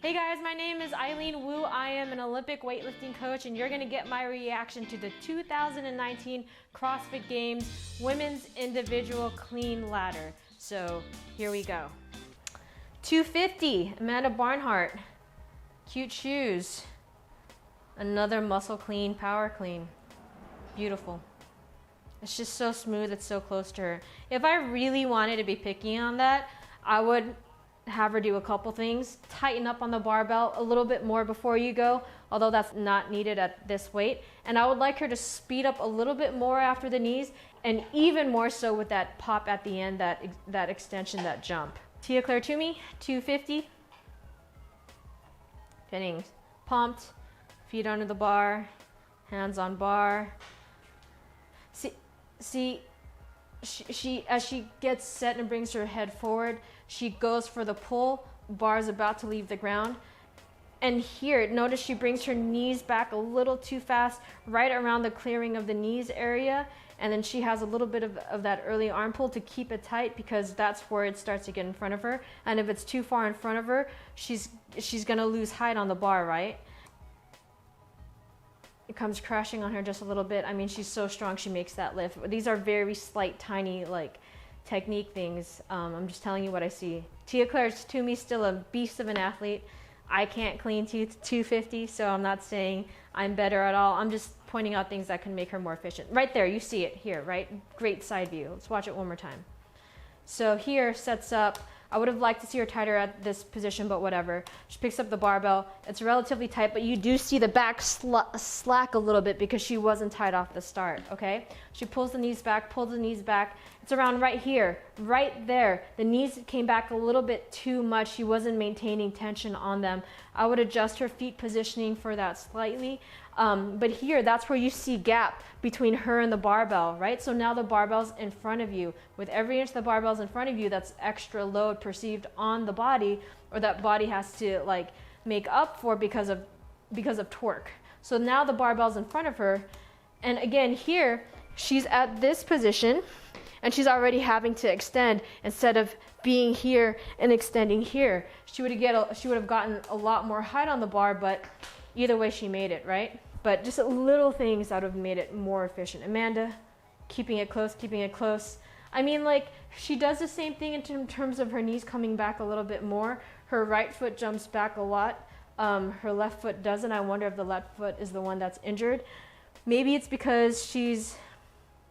Hey guys, my name is Aileen Wu. I am an Olympic weightlifting coach, and you're gonna get my reaction to the 2019 CrossFit Games Women's Individual Clean Ladder. So here we go. 250, Amanda Barnhart. Cute shoes. Another muscle clean, power clean. Beautiful. It's just so smooth, it's so close to her. If I really wanted to be picky on that, I would have her do a couple things. Tighten up on the barbell a little bit more before you go, although that's not needed at this weight. And I would like her to speed up a little bit more after the knees, and even more so with that pop at the end, that extension, that jump. Tia-Clair Toomey, 250. Getting pumped, feet under the bar, hands on bar. See, she as she gets set and brings her head forward, she goes for the pull, bar's about to leave the ground. And here, notice she brings her knees back a little too fast, right around the clearing of the knees area. And then she has a little bit of that early arm pull to keep it tight, because that's where it starts to get in front of her. And if it's too far in front of her, she's gonna lose height on the bar, right? It comes crashing on her just a little bit. I mean, she's so strong, she makes that lift. These are very slight, tiny, like, technique things. I'm just telling you what I see. Tia-Clair Toomey, still a beast of an athlete. I can't clean 250, so I'm not saying I'm better at all. I'm just pointing out things that can make her more efficient. Right there, you see it here, right? Great side view. Let's watch it one more time. So here, sets up. I would have liked to see her tighter at this position, but whatever. She picks up the barbell. It's relatively tight, but you do see the back slack a little bit because she wasn't tight off the start, okay? She pulls the knees back, pulls the knees back. It's around right here, right there. The knees came back a little bit too much. She wasn't maintaining tension on them. I would adjust her feet positioning for that slightly. But here, that's where you see gap between her and the barbell, right? So now the barbell's in front of you. With every inch the barbell's in front of you, that's extra load perceived on the body, or that body has to like make up for because of torque. So now the barbell's in front of her, and again here, she's at this position, and she's already having to extend instead of being here and extending here. She would have gotten a lot more height on the bar, but either way she made it, right? But just little things that would have made it more efficient. Amanda, keeping it close, keeping it close. I mean, like, she does the same thing in terms of her knees coming back a little bit more. Her right foot jumps back a lot. Her left foot doesn't. I wonder if the left foot is the one that's injured. Maybe it's because she's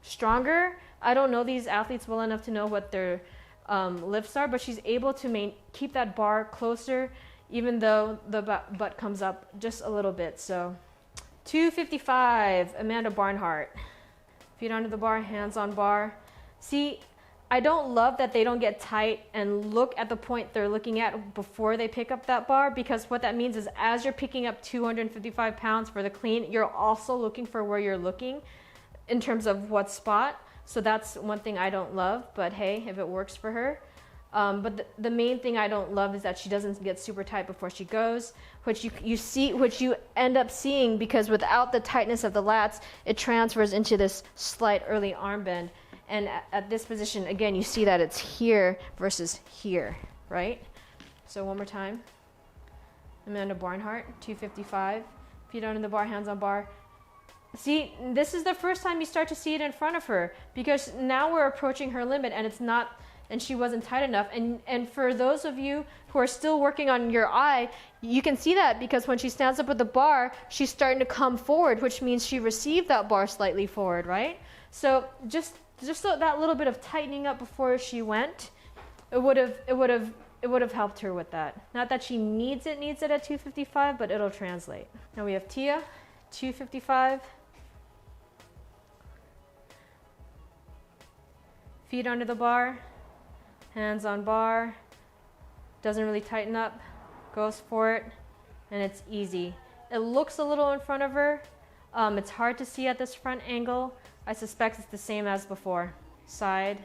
stronger. I don't know these athletes well enough to know what their lifts are, but she's able to keep that bar closer, even though the butt comes up just a little bit. So 255, Amanda Barnhart. Feet under the bar, hands on bar. See, I don't love that they don't get tight and look at the point they're looking at before they pick up that bar, because what that means is as you're picking up 255 pounds for the clean, you're also looking for where you're looking in terms of what spot. So that's one thing I don't love, but hey, if it works for her. But the main thing I don't love is that she doesn't get super tight before she goes, which you end up seeing, because without the tightness of the lats, it transfers into this slight early arm bend. And at this position, again, you see that it's here versus here, right? So one more time. Amanda Barnhart, 255. Feet under the bar, hands on bar. See, this is the first time you start to see it in front of her, because now we're approaching her limit, and it's not, and she wasn't tight enough. And for those of you who are still working on your eye, you can see that, because when she stands up with the bar, she's starting to come forward, which means she received that bar slightly forward, right? So just that little bit of tightening up before she went, it would have helped her with that. Not that she needs it at 255, but it'll translate. Now we have Tia, 255. Feet under the bar, hands on bar. Doesn't really tighten up, goes for it, and it's easy. It looks a little in front of her. It's hard to see at this front angle. I suspect it's the same as before. Side.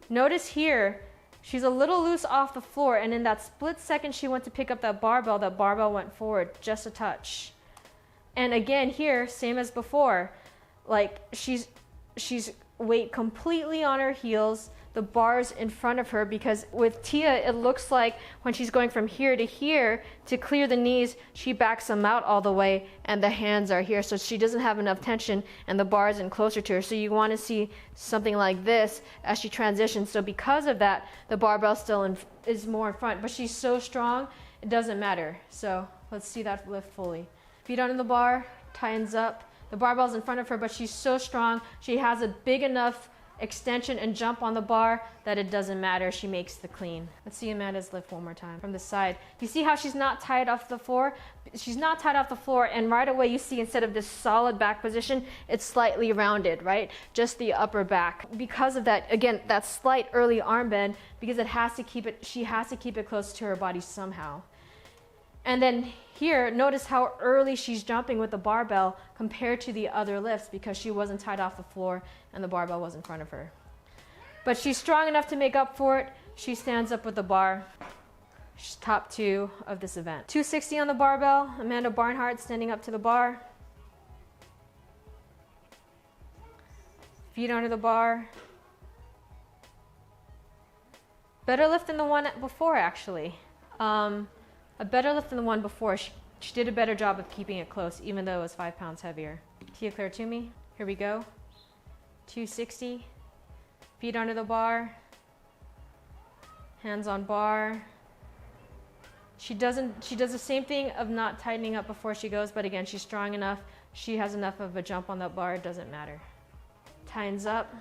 Notice here, she's a little loose off the floor, and in that split second she went to pick up that barbell went forward just a touch. And again here, same as before, like she's weight completely on her heels. the bars in front of her, because with Tia, it looks like when she's going from here to clear the knees, she backs them out all the way and the hands are here. So she doesn't have enough tension and the bar isn't closer to her. So you want to see something like this as she transitions. So because of that, the barbell still is more in front, but she's so strong, it doesn't matter. So let's see that lift fully. Feet under the bar, tightens up. The barbell's in front of her, but she's so strong. She has a big enough extension and jump on the bar that it doesn't matter. She makes the clean. Let's see Amanda's lift one more time from the side. You see how she's not tied off the floor? She's not tied off the floor, and right away you see instead of this solid back position, it's slightly rounded, right? Just the upper back. Because of that, again, that slight early arm bend, because it has to keep it, she has to keep it close to her body somehow. And then here, notice how early she's jumping with the barbell compared to the other lifts, because she wasn't tied off the floor and the barbell was in front of her. But she's strong enough to make up for it. She stands up with the bar. She's top 2 of this event. 260 on the barbell. Amanda Barnhart standing up to the bar. Feet under the bar. Better lift than the one before, actually. A better lift than the one before. She did a better job of keeping it close, even though it was 5 pounds heavier. Tia-Clair Toomey, here we go. 260, feet under the bar, hands on bar. She does the same thing of not tightening up before she goes, but again, she's strong enough. She has enough of a jump on that bar, it doesn't matter. Tightens up,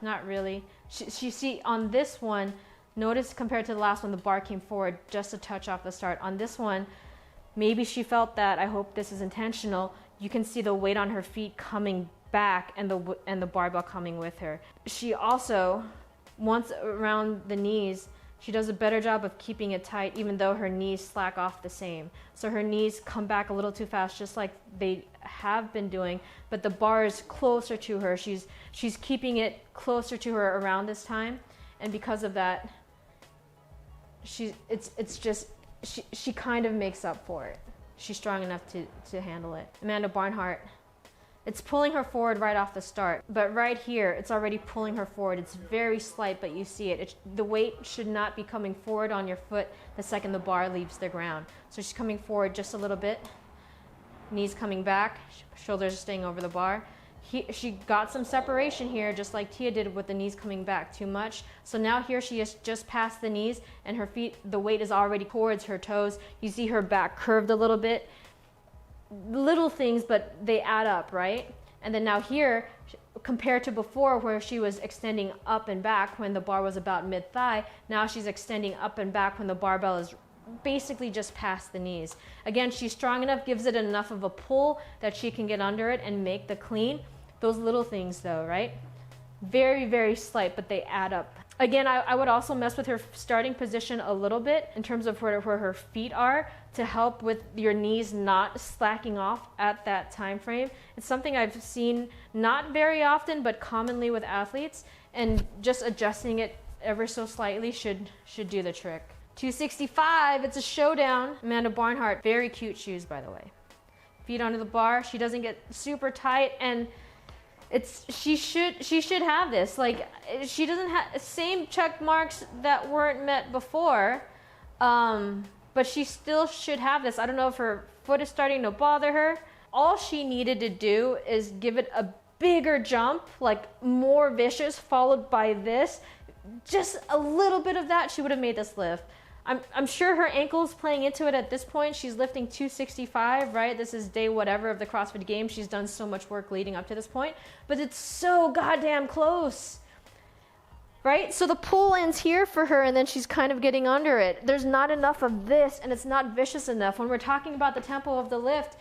not really. She see on this one, notice compared to the last one, the bar came forward just a touch off the start. On this one, maybe she felt that. I hope this is intentional. You can see the weight on her feet coming back and the barbell coming with her. She also, once around the knees, she does a better job of keeping it tight, even though her knees slack off the same. So her knees come back a little too fast, just like they have been doing, but the bar is closer to her. She's keeping it closer to her around this time, and because of that, she kind of makes up for it. She's strong enough to handle it. Amanda Barnhart, it's pulling her forward right off the start, but right here, it's already pulling her forward. It's very slight, but you see it. The weight should not be coming forward on your foot the second the bar leaves the ground. So she's coming forward just a little bit, knees coming back, shoulders staying over the bar. She got some separation here, just like Tia did with the knees coming back too much. So now here she is just past the knees, and her feet, the weight is already towards her toes. You see her back curved a little bit. Little things, but they add up, right? And then now here, compared to before where she was extending up and back when the bar was about mid-thigh, now she's extending up and back when the barbell is basically just past the knees. Again, she's strong enough, gives it enough of a pull that she can get under it and make the clean. Those little things though, right? Very, very slight, but they add up. Again, I would also mess with her starting position a little bit in terms of where her feet are to help with your knees not slacking off at that time frame. It's something I've seen not very often, but commonly with athletes, and just adjusting it ever so slightly should do the trick. 265, it's a showdown. Amanda Barnhart, very cute shoes, by the way. Feet under the bar, she doesn't get super tight, and she should have this. Like, she doesn't have same check marks that weren't met before, but she still should have this. I don't know if her foot is starting to bother her. All she needed to do is give it a bigger jump, like more vicious, followed by this. Just a little bit of that, she would have made this lift. I'm sure her ankle's playing into it at this point. She's lifting 265, right? This is day whatever of the CrossFit Games. She's done so much work leading up to this point, but it's so goddamn close, right? So the pull ends here for her, and then she's kind of getting under it. There's not enough of this, and it's not vicious enough. When we're talking about the tempo of the lift,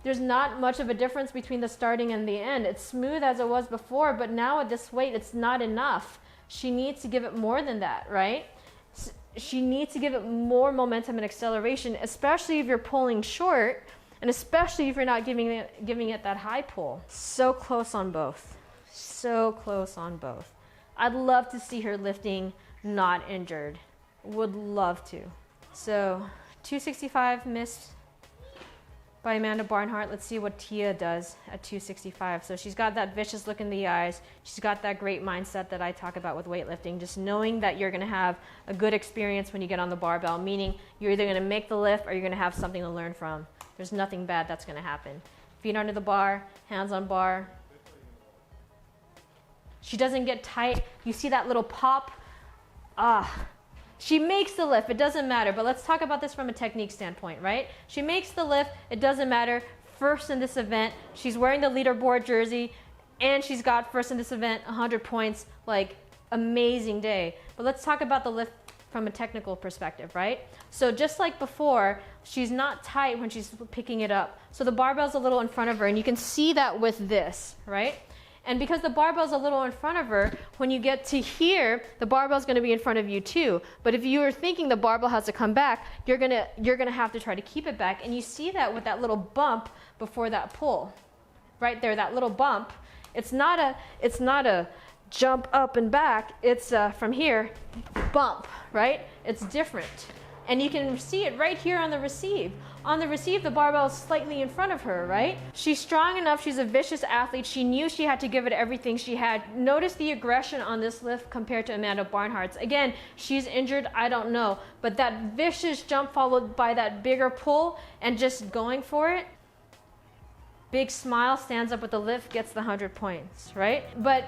there's not much of a difference between the starting and the end. It's smooth as it was before, but now at this weight, it's not enough. She needs to give it more than that, right? She needs to give it more momentum and acceleration, especially if you're pulling short, and especially if you're not giving it that high pull. So close on both. So close on both. I'd love to see her lifting not injured. Would love to. So 265 missed. by Amanda Barnhart. Let's see what Tia does at 265. So she's got that vicious look in the eyes. She's got that great mindset that I talk about with weightlifting, just knowing that you're going to have a good experience when you get on the barbell, meaning you're either going to make the lift or you're going to have something to learn from. There's nothing bad that's going to happen. Feet under the bar, hands on bar. She doesn't get tight. You see that little pop? She makes the lift, it doesn't matter, but let's talk about this from a technique standpoint, right? She makes the lift, it doesn't matter. First in this event, she's wearing the leaderboard jersey, and she's got first in this event, 100 points, like amazing day. But let's talk about the lift from a technical perspective, right? So just like before, she's not tight when she's picking it up. So the barbell's a little in front of her, and you can see that with this, right? And because the barbell's a little in front of her, when you get to here, the barbell's going to be in front of you too. But if you are thinking the barbell has to come back, you're gonna have to try to keep it back. And you see that with that little bump before that pull, right there, that little bump. It's not a jump up and back. It's from here, bump, right? It's different. And you can see it right here on the receive. On the receive, the barbell is slightly in front of her, right? She's strong enough, she's a vicious athlete. She knew she had to give it everything she had. Notice the aggression on this lift compared to Amanda Barnhart's. Again, she's injured, I don't know. But that vicious jump followed by that bigger pull and just going for it. Big smile, stands up with the lift, gets the 100 points, right? But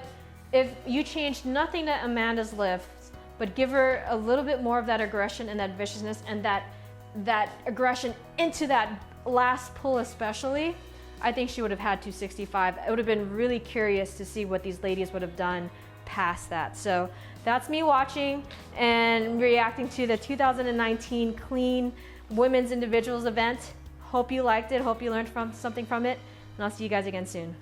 if you changed nothing to Amanda's lift, but give her a little bit more of that aggression and that viciousness and that aggression into that last pull especially, I think she would have had 265. I would have been really curious to see what these ladies would have done past that. So that's me watching and reacting to the 2019 Clean Women's Individuals event. Hope you liked it, hope you learned something from it, and I'll see you guys again soon.